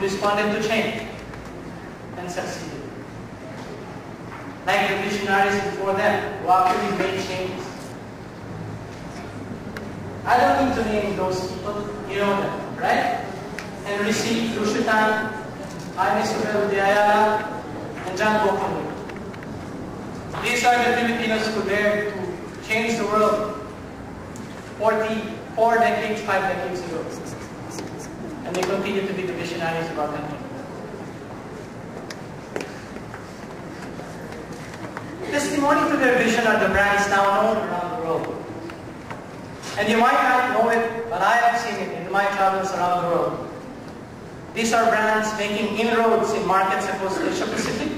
responded to change and succeeded. Like the visionaries before them who actually made changes. I don't need to name those people, you know them, right? Henry C. Lushutan, Jaime Sobel de Ayala, and John Bokano. These are the Filipinos who dared to change the world 4 decades, 5 decades ago. And they continue to be the visionaries of our country. Testimony to their vision are the brands now known around the world. And you might not know it, but I have seen it in my travels around the world. These are brands making inroads in markets across Asia Pacific,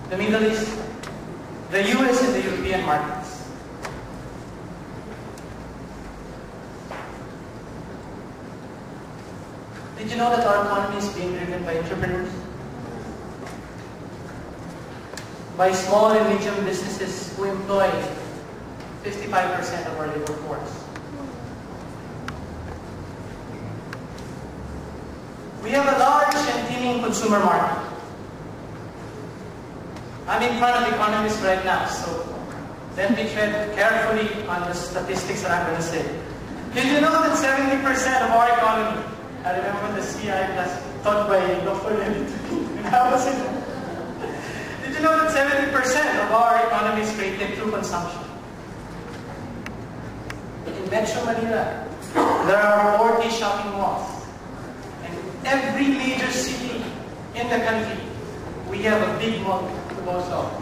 the Middle East, the US, and the European markets. Did you know that our economy is being driven by entrepreneurs? By small and medium businesses who employ 55% of our labor force. We have a large and teeming consumer market. I'm in front of economists right now, so let me tread carefully on the statistics that I'm going to say. Did you know that 70% of our economy, I remember the CI class taught by Dr. Levy when I was in. Did you know that 70% of our economy is created through consumption? In Metro Manila, there are 40 shopping malls. Every major city in the country, we have a big mall to boast of.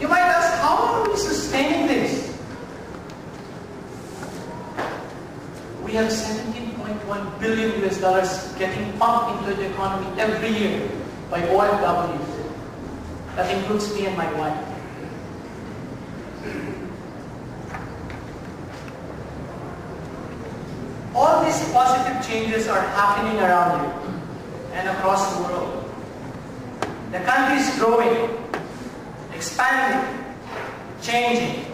You might ask, how are we sustaining this? We have $17.1 billion getting pumped into the economy every year by OFWs. That includes me and my wife. All these positive changes are happening around you and across the world. The country is growing, expanding, changing.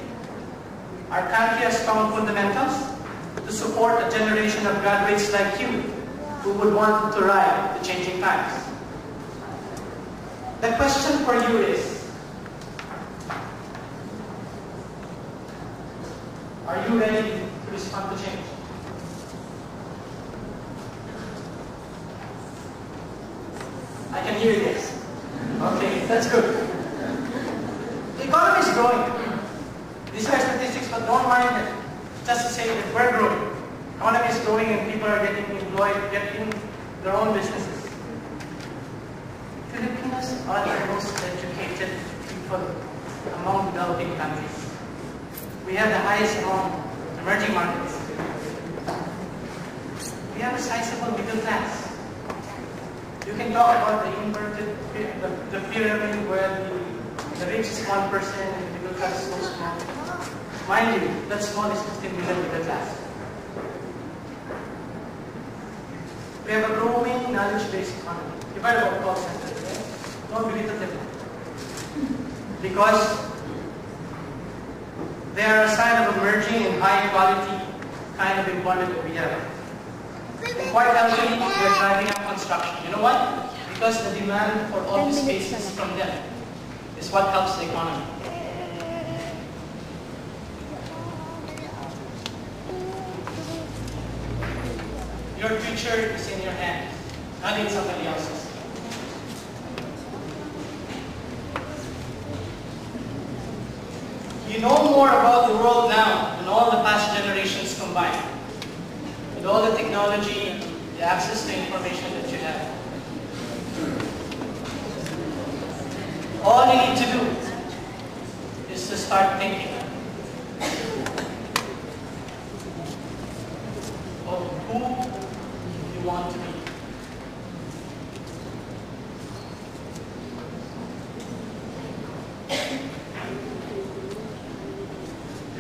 Our country has strong fundamentals to support a generation of graduates like you who would want to ride the changing times. The question for you is, are you ready to respond to change? I can hear this. Okay, that's good. The economy is growing. These are statistics, but don't mind it. Just to say that we're growing. The economy is growing and people are getting employed, getting their own businesses. Filipinos are the most educated people among developing countries. We have the highest among emerging markets. We have a sizable middle class. You can talk about the inverted, the pyramid where the rich is 1% and the middle class is so small. Mind you, that small is 15 million middle class. We have a growing knowledge-based economy. You've heard about call centers, right? Don't belittle them. Because they are a sign of emerging and high-quality kind of employment that we have. And quite actually, we are driving up construction. You know what? Because the demand for office spaces from them is what helps the economy. Your future is in your hands, not in somebody else's. You know more about the world now than all the past generations combined. With all the technology, the access to information that you have. All you need to do is to start thinking of who you want to be.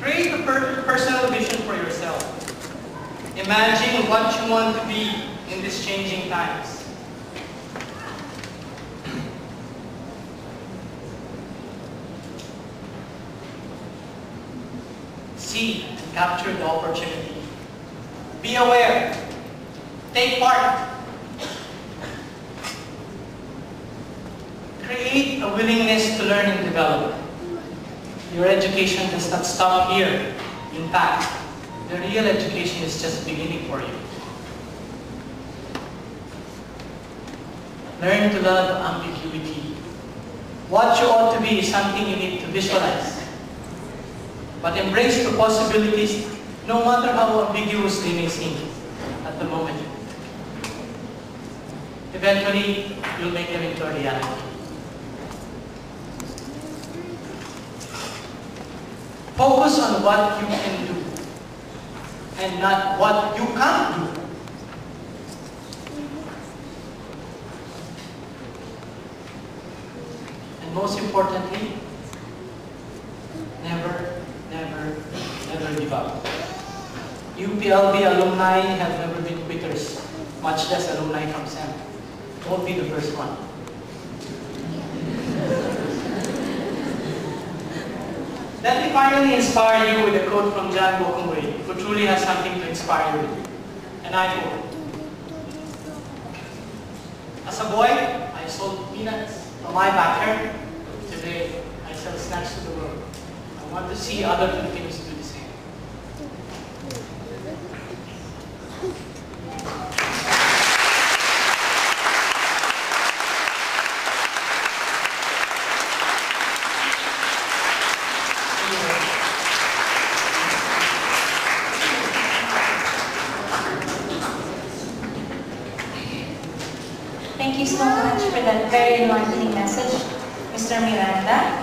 Create a personal vision for yourself. Imagine what you want to be in these changing times. See and capture the opportunity. Be aware. Take part. create a willingness to learn and develop. Your education does not stop here. In fact, the real education is just beginning for you. Learn to love ambiguity. What you ought to be is something you need to visualize. But embrace the possibilities, no matter how ambiguous they may seem at the moment. Eventually, you'll make them into a reality. Focus on what you can do and not what you can't do. And most importantly, never give up. UPLB alumni have never been quitters, much less alumni from SEM. Won't be the first one. Let me finally inspire you with a quote from John Bokumwe, who truly has something to inspire you. And I quote, "As a boy, I sold peanuts from my backyard. Today, I sell snacks to the world. I want to see other Filipinos do the same." Thank you so much for that very enlightening message, Mr. Miranda.